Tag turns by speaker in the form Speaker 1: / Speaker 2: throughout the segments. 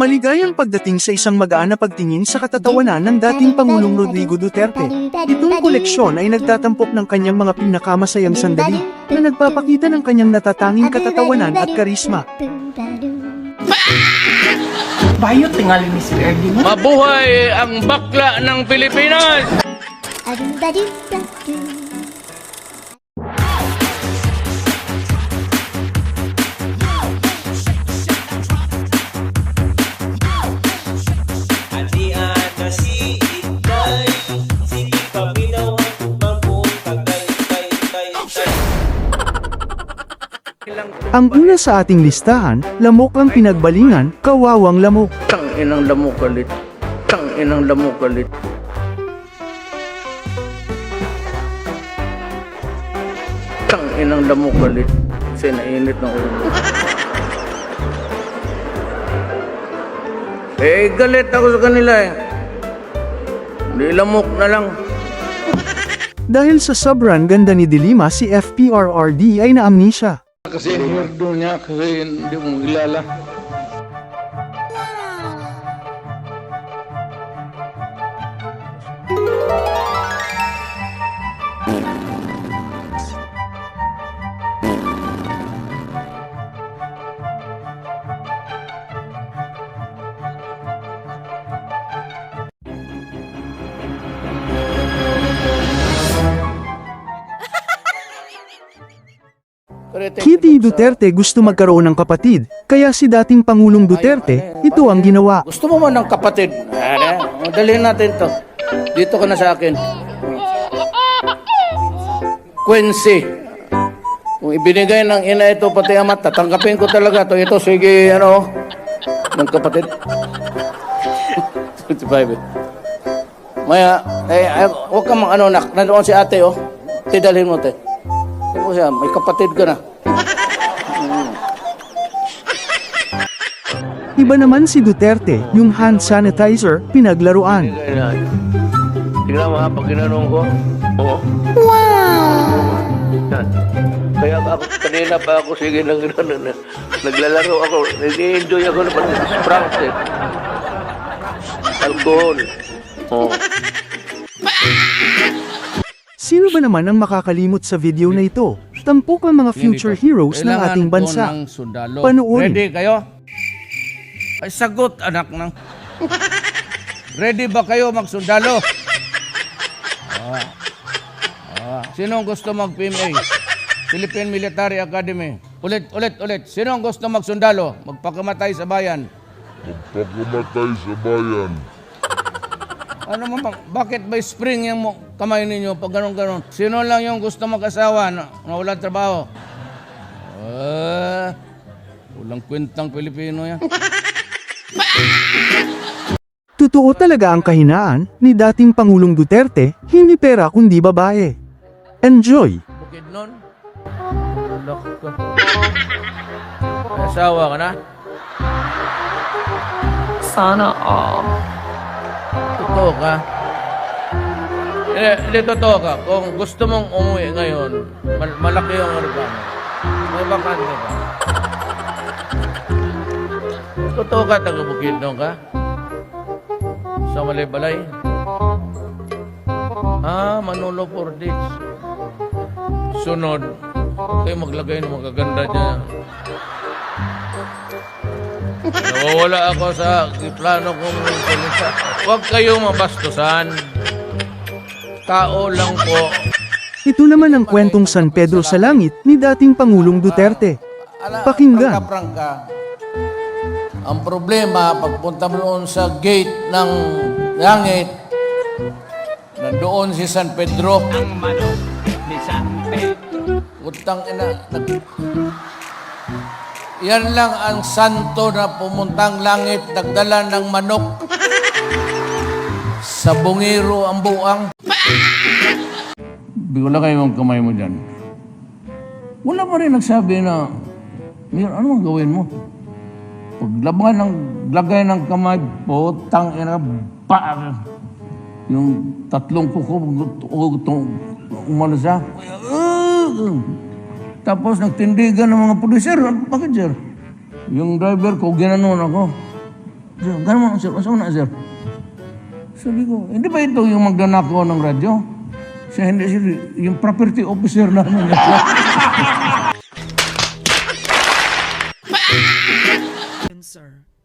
Speaker 1: Maligayang pagdating sa isang magaan na pagtingin sa katatawanan ng dating Pangulong Rodrigo Duterte. Itong koleksyon ay nagtatampok ng kanyang mga pinakamasayang sandali na nagpapakita ng kanyang natatanging katatawanan at karisma.
Speaker 2: Bayo tingali ni Sir Ernie.
Speaker 3: Mabuhay ang bakla ng Pilipinas!
Speaker 1: Ang una sa ating listahan, lamok ang pinagbalingan, kawawang lamok.
Speaker 3: Tang inang lamok galit. Tang inang lamok galit. Tang inang lamok galit. Kasi nainit ng ulo. Galit ako sa kanila eh. Hindi lamok na lang.
Speaker 1: Dahil sa sobrang ganda ni Dilima, si FPRRD ay na-amnesia.
Speaker 3: Kasi hirdo niya kasi hindi mo kilala.
Speaker 1: Kitty Duterte gusto magkaroon ng kapatid, kaya si dating Pangulong Duterte, ito ang ginawa.
Speaker 3: Gusto mo man ng kapatid? Dalhin natin to. Dito ka na sa akin. Quincy. Kung ibinigay ng ina ito pati ama, tatanggapin ko talaga to. Ito, sige, ano, ng kapatid. 25 eh. Maya, huwag ka mang ano, nandoon si ate, oh. Tidalhin mo, te. Ano siya, may kapatid ka na.
Speaker 1: Iba naman si Duterte, yung hand sanitizer, pinaglaruan.
Speaker 3: Tingnan mo ha, pag ginanong ko. Oo. Wow! Yan. Kaya ako, kanina pa ako, sige, naglalaro ako. Nag-enjoy ako na pranks eh. Alcohol. Oo.
Speaker 1: Sino ba naman ang makakalimot sa video na ito? Tampok ang mga future heroes ng ating bansa. Panoorin.
Speaker 3: Ready kayo? Ay, sagot, anak ng... Ready ba kayo magsundalo? Sino gusto mag-PMA? Philippine Military Academy. Ulit. Sino gusto magsundalo? Magpakamatay sa bayan.
Speaker 4: Magpakamatay sa bayan.
Speaker 3: Ano mo, bakit ba spring yung kamay ninyo pag ganon-ganon? Sino lang yung gusto mag-asawa na walang trabaho? Walang kwentang Pilipino yan.
Speaker 1: Totoo talaga ang kahinaan ni dating Pangulong Duterte, hindi pera kundi babae. Enjoy!
Speaker 3: Bukid nun? Ulak ka. May asawa ka na?
Speaker 2: Sana all.
Speaker 3: Totoo ka? Hindi, totoo ka. Kung gusto mong umuwi ngayon, malaki yung regalo. May bakante ka. Totoo ka, taga-Bukid doon ka? Sa Malay-Balay? Manolo for this. Sunod. Okay, maglagay ng magaganda dyan. Nawawala ako sa plano kong salita. Huwag kayong mabastusan. Tao lang po.
Speaker 1: Ito naman ang kwentong San Pedro sa Langit ni dating Pangulong Duterte. Pakinggan.
Speaker 3: Ang problema, pagpunta mo doon sa gate ng langit, nandoon si San Pedro. Ang manok ni San Pedro. Utang ina. Yan lang ang santo na pumuntang langit, nagdala ng manok. Sa bungiro ang buang. Bigla kayo ang kamay mo dyan. Wala pa rin nagsabi na, Mayor, ano ang gawin mo? Paglabang ng lagay ng kamay, putang ina, yung tatlong kuko, umano siya. Tapos nagtindigan ng mga pulisir. Bakit, sir? Yung driver ko, ginanon ako.
Speaker 5: Sir, gano'n sir, masa una sir? Sabi ko, hindi ba ito yung magnanakaw ng radyo? Siya hindi sir, yung property officer namin.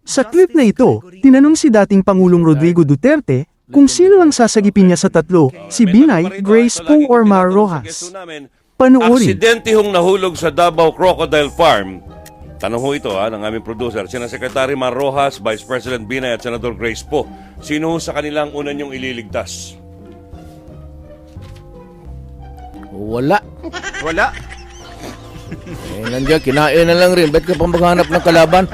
Speaker 1: Sa clip na ito, tinanong si dating Pangulong Rodrigo Duterte kung sino ang sasagipin niya sa tatlo, si Binay, Grace Poe or Mar Rojas. Panoorin.
Speaker 6: Aksidente hong nahulog sa Davao Crocodile Farm. Tanong ho ito ng aming producer, sina Secretary Mar Rojas, Vice President Binay at Senador Grace Poe. Sino ho sa kanilang una niyong ililigtas?
Speaker 7: Wala. Wala? Nandiyan, kinain na lang rin. Ba't ka pa maghanap ng kalaban?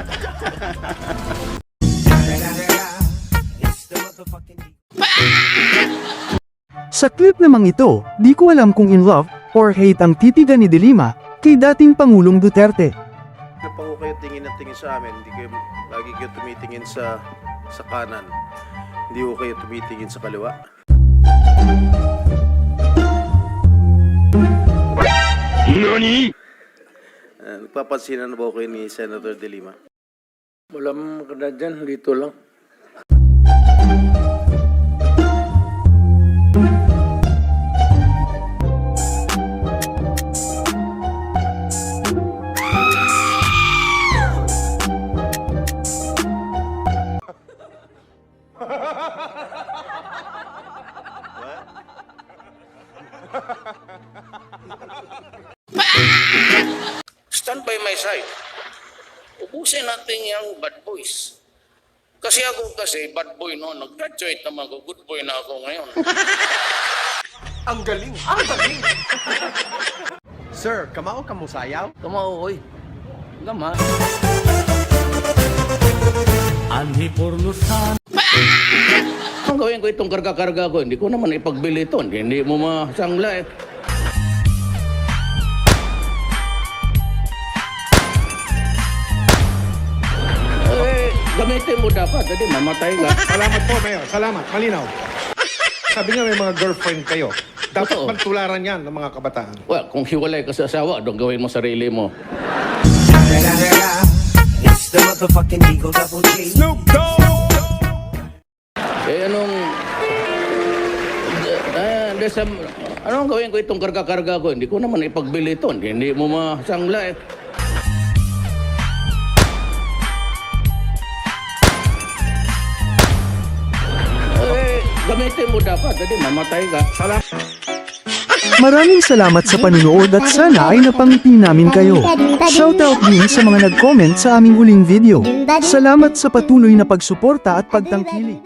Speaker 1: Sa clip namang ito, di ko alam kung in love or hate ang titigan ni Dilima kay dating Pangulong Duterte.
Speaker 8: Ano pa ko kayo tingin ng tingin sa amin? Hindi kayo, lagi kayo tumitingin sa kanan. Hindi ko kayo tumitingin sa kaliwa.
Speaker 3: Nani?
Speaker 8: Nagpapansinan na ba ko kayo ni Senator De Lima?
Speaker 7: Wala mong kada dyan. Dito lang.
Speaker 5: Stand by my side. Ubusin natin yung bad boys. Kasi ako bad boy no, nag-graduate naman ako, good boy na ako ngayon.
Speaker 9: Sir, kamao ka mo sayaw?
Speaker 5: Kamao, oy. Gama. Ang gawin ko itong karga-karga ko, hindi ko naman ipagbili ito. Hindi mo masangla eh. Gamitin mo dapat, hindi mamatay ka.
Speaker 9: Salamat po, Mayor. Salamat. Malinaw. Sabi niya may mga girlfriend kayo. Dapat
Speaker 5: Totoo.
Speaker 9: pagtularan yan ng mga kabataan.
Speaker 5: Well, kung hiwalay ka sa asawa, doon gawin mo sarili mo. Anong gawin ko itong karga-karga ko? Hindi ko naman ipagbili ito. Hindi mo masangla eh. Gamitin mo dapat, hindi mamatay ka.
Speaker 1: Maraming salamat sa panunood at sana ay napangiti namin kayo. Shoutout din sa mga nag-comment sa aming huling video. Salamat sa patuloy na pagsuporta at pagtangkilik.